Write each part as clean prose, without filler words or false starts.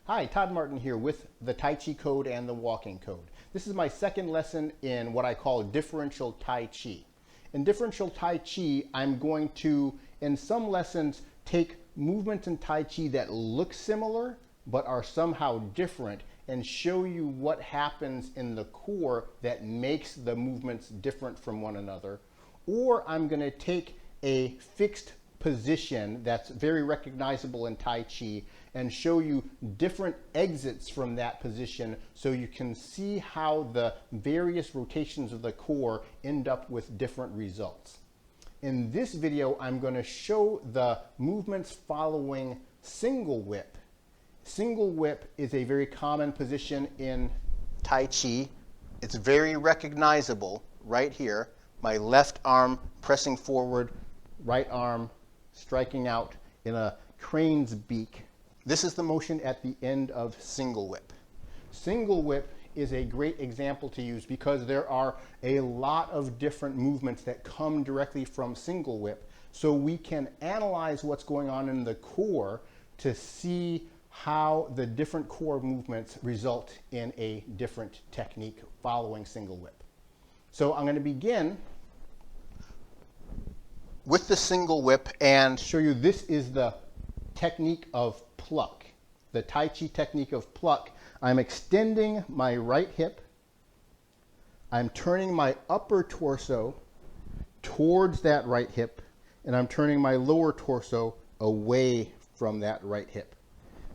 Hi, Todd Martin here with the Tai Chi Code and the Walking Code. This is my second lesson in what I call Differential Tai Chi. In Differential Tai Chi, I'm going to, in some lessons, take movements in Tai Chi that look similar but are somehow different and show you what happens in the core that makes the movements different from one another. Or I'm going to take a fixed position that's very recognizable in Tai Chi and show you different exits from that position so you can see how the various rotations of the core end up with different results. In this video, I'm going to show the movements following single whip. Single whip is a very common position in Tai Chi. It's very recognizable right here. My left arm pressing forward, right arm striking out in a crane's beak. This is the motion at the end of single whip. Single whip is a great example to use because there are a lot of different movements that come directly from single whip. So we can analyze what's going on in the core to see how the different core movements result in a different technique following single whip. So I'm going to begin with the single whip and show you this is the technique of pluck, the Tai Chi technique of pluck. I'm extending my right hip. I'm turning my upper torso towards that right hip, and I'm turning my lower torso away from that right hip.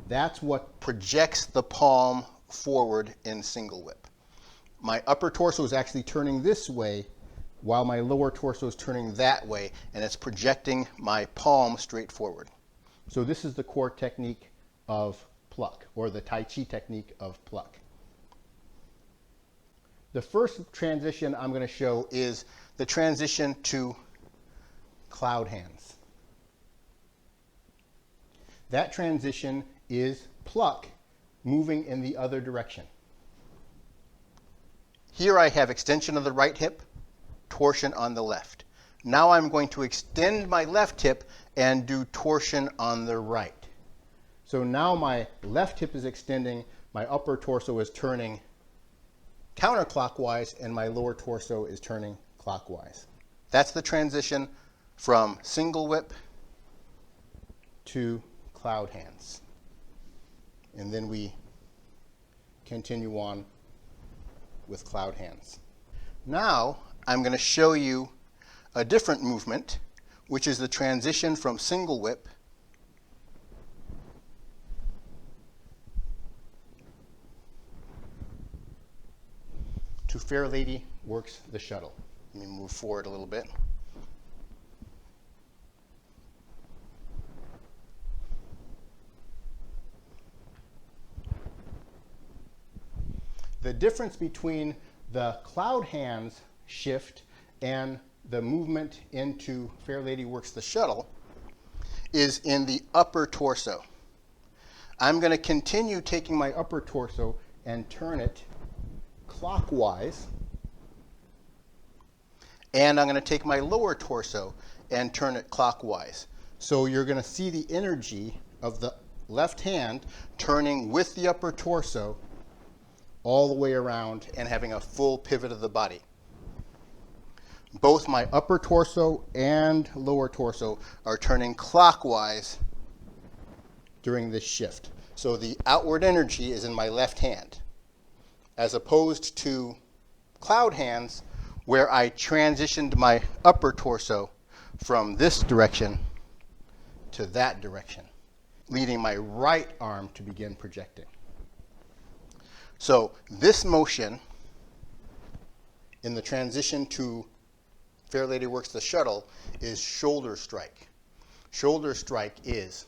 That's what projects the palm forward in single whip. My upper torso is actually turning this way while my lower torso is turning that way, and it's projecting my palm straight forward. So this is the core technique of pluck, or the Tai Chi technique of pluck. The first transition I'm going to show is the transition to cloud hands. That transition is pluck moving in the other direction. Here I have extension of the right hip, torsion on the left. Now I'm going to extend my left hip and do torsion on the right. So now my left hip is extending, my upper torso is turning counterclockwise, and my lower torso is turning clockwise. That's the transition from single whip to cloud hands. And then we continue on with cloud hands. Now I'm going to show you a different movement, which is the transition from single whip to Fair Lady Works the Shuttle. Let me move forward a little bit. The difference between the cloud hands shift and the movement into Fair Lady Works the Shuttle is in the upper torso. I'm going to continue taking my upper torso and turn it clockwise, and I'm going to take my lower torso and turn it clockwise. So you're going to see the energy of the left hand turning with the upper torso all the way around and having a full pivot of the body. Both my upper torso and lower torso are turning clockwise during this shift. So the outward energy is in my left hand, as opposed to cloud hands, where I transitioned my upper torso from this direction to that direction, leading my right arm to begin projecting. So this motion in the transition to Fair Lady Works the Shuttle is shoulder strike. Shoulder strike is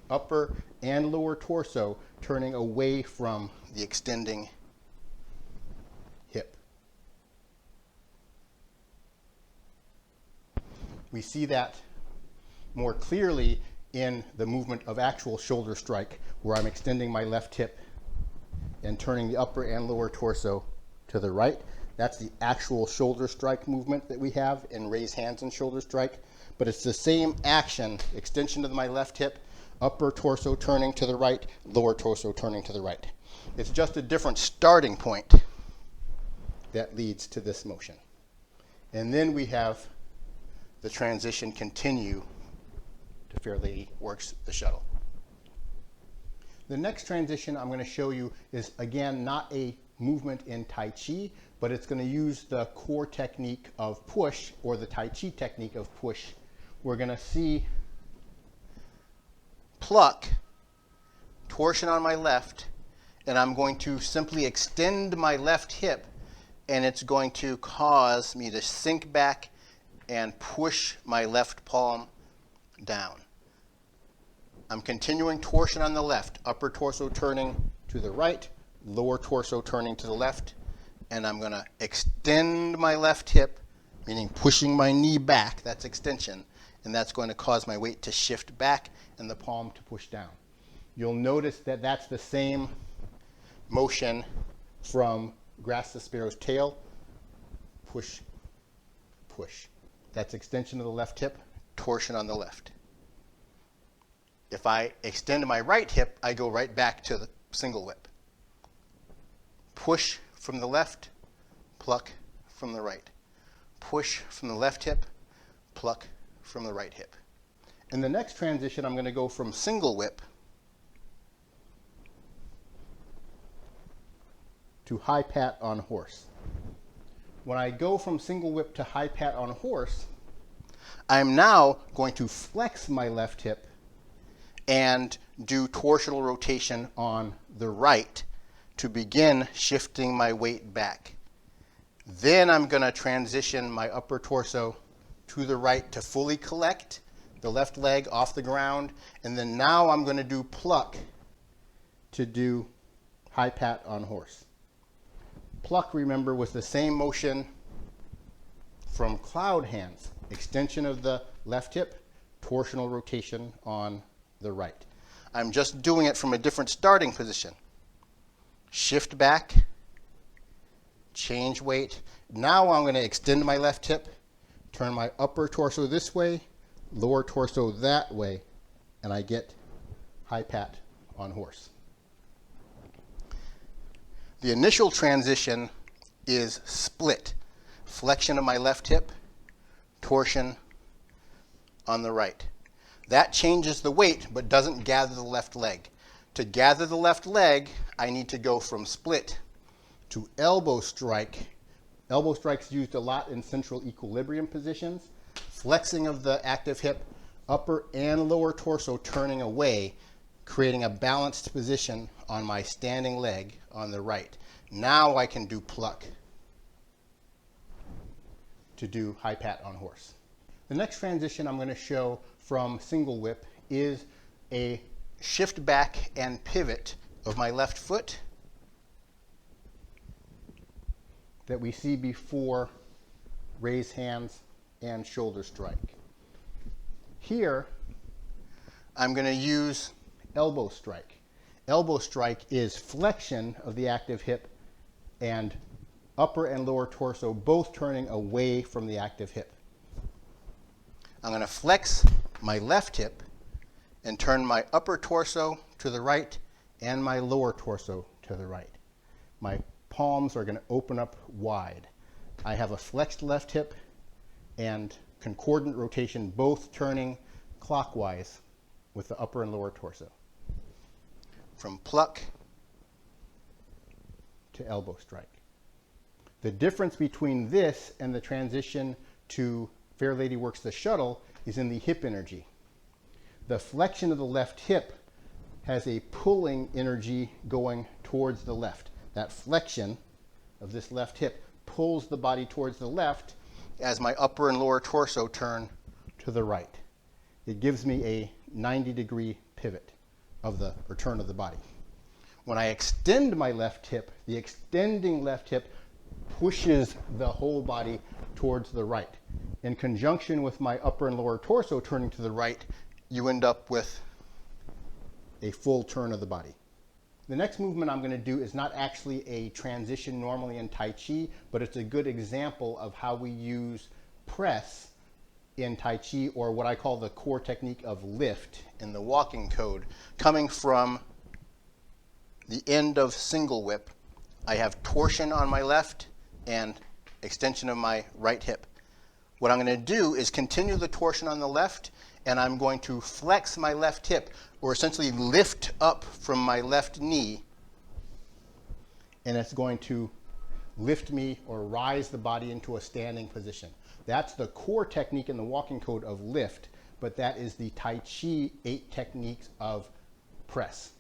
upper and lower torso turning away from the extending hip. We see that more clearly in the movement of actual shoulder strike, where I'm extending my left hip and turning the upper and lower torso to the right. That's the actual shoulder strike movement that we have in raise hands and shoulder strike. But it's the same action, extension of my left hip, upper torso turning to the right, lower torso turning to the right. It's just a different starting point that leads to this motion. And then we have the transition continue to Fair Lady Works the Shuttle. The next transition I'm going to show you is, again, not a movement in Tai Chi, but it's going to use the core technique of push, or the Tai Chi technique of push. We're going to see pluck, torsion on my left, and I'm going to simply extend my left hip, and it's going to cause me to sink back and push my left palm down. I'm continuing torsion on the left, upper torso turning to the right, lower torso turning to the left, and I'm going to extend my left hip, meaning pushing my knee back, that's extension, and that's going to cause my weight to shift back and the palm to push down. You'll notice that that's the same motion from Grasp the Sparrow's Tail, push, push. That's extension of the left hip, torsion on the left. If I extend my right hip, I go right back to the single whip. Push from the left, pluck from the right. Push from the left hip, pluck from the right hip. In the next transition, I'm going to go from single whip to high pat on horse. When I go from single whip to high pat on horse, I'm now going to flex my left hip and do torsional rotation on the right to begin shifting my weight back. Then I'm going to transition my upper torso to the right to fully collect the left leg off the ground, and then now I'm going to do pluck to do high pat on horse. Pluck, remember, was the same motion from cloud hands. Extension of the left hip, torsional rotation on the right. I'm just doing it from a different starting position. Shift back, change weight. Now I'm going to extend my left hip, turn my upper torso this way, lower torso that way, and I get high pat on horse. The initial transition is split. Flexion of my left hip, torsion on the right. That changes the weight, but doesn't gather the left leg. To gather the left leg, I need to go from split to elbow strike. Elbow strike's used a lot in central equilibrium positions. Flexing of the active hip, upper and lower torso turning away, creating a balanced position on my standing leg on the right. Now I can do pluck to do high pat on horse. The next transition I'm going to show from single whip is a shift back and pivot of my left foot that we see before raise hands and shoulder strike. Here, I'm going to use elbow strike. Elbow strike is flexion of the active hip and upper and lower torso both turning away from the active hip. I'm going to flex my left hip and turn my upper torso to the right and my lower torso to the right. My palms are going to open up wide. I have a flexed left hip and concordant rotation, both turning clockwise with the upper and lower torso. From pluck to elbow strike. The difference between this and the transition to Fair Lady Works the Shuttle is in the hip energy. The flexion of the left hip has a pulling energy going towards the left. That flexion of this left hip pulls the body towards the left as my upper and lower torso turn to the right. It gives me a 90-degree pivot of the turn of the body. When I extend my left hip, the extending left hip pushes the whole body towards the right. In conjunction with my upper and lower torso turning to the right, you end up with a full turn of the body. The next movement I'm going to do is not actually a transition normally in Tai Chi, but it's a good example of how we use press in Tai Chi, or what I call the core technique of lift in the walking code, coming from the end of single whip. I have torsion on my left and extension of my right hip. What I'm going to do is continue the torsion on the left, and I'm going to flex my left hip, or essentially lift up from my left knee, and it's going to lift me or rise the body into a standing position. That's the core technique in the walking code of lift, but that is the Tai Chi 8 techniques of press.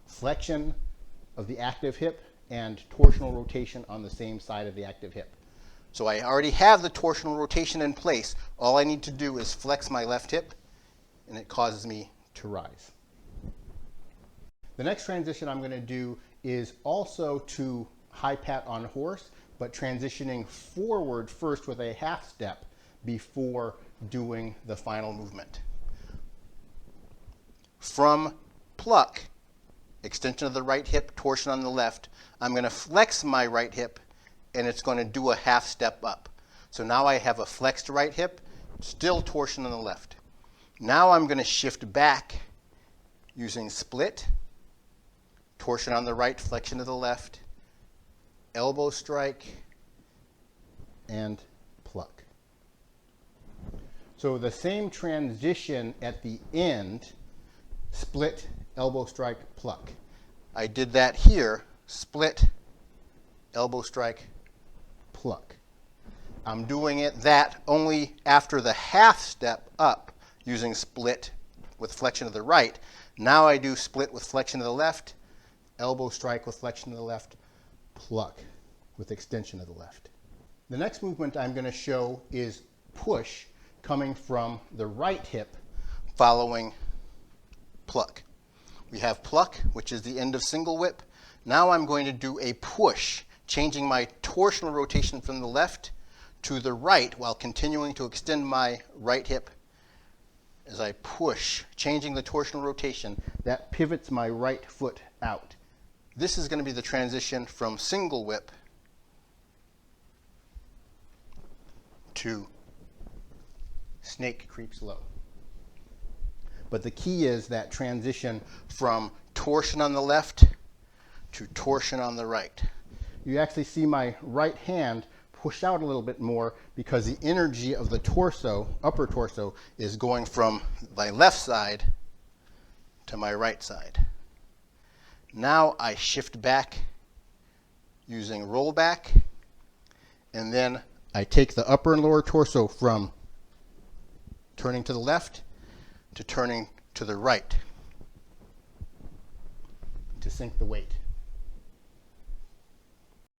Flexion of the active hip and torsional rotation on the same side of the active hip. So I already have the torsional rotation in place. All I need to do is flex my left hip, and it causes me to rise. The next transition I'm going to do is also to high pat on horse, but transitioning forward first with a half step before doing the final movement. From pluck, extension of the right hip, torsion on the left, I'm going to flex my right hip, and it's going to do a half step up. So now I have a flexed right hip, still torsion on the left. Now I'm going to shift back using split, torsion on the right, flexion to the left, elbow strike, and pluck. So the same transition at the end, split, elbow strike, pluck. I did that here, split, elbow strike, pluck. I'm doing that only after the half step up using split with flexion to the right. Now I do split with flexion to the left, elbow strike with flexion to the left, pluck with extension of the left. The next movement I'm going to show is push, coming from the right hip following pluck. We have pluck, which is the end of single whip. Now I'm going to do a push, changing my torsional rotation from the left to the right while continuing to extend my right hip as I push, changing the torsional rotation. That pivots my right foot out. This is going to be the transition from single whip to snake creeps low. But the key is that transition from torsion on the left to torsion on the right. You actually see my right hand push out a little bit more because the energy of the torso, upper torso, is going from my left side to my right side. Now I shift back using rollback, and then I take the upper and lower torso from turning to the left to turning to the right to sink the weight.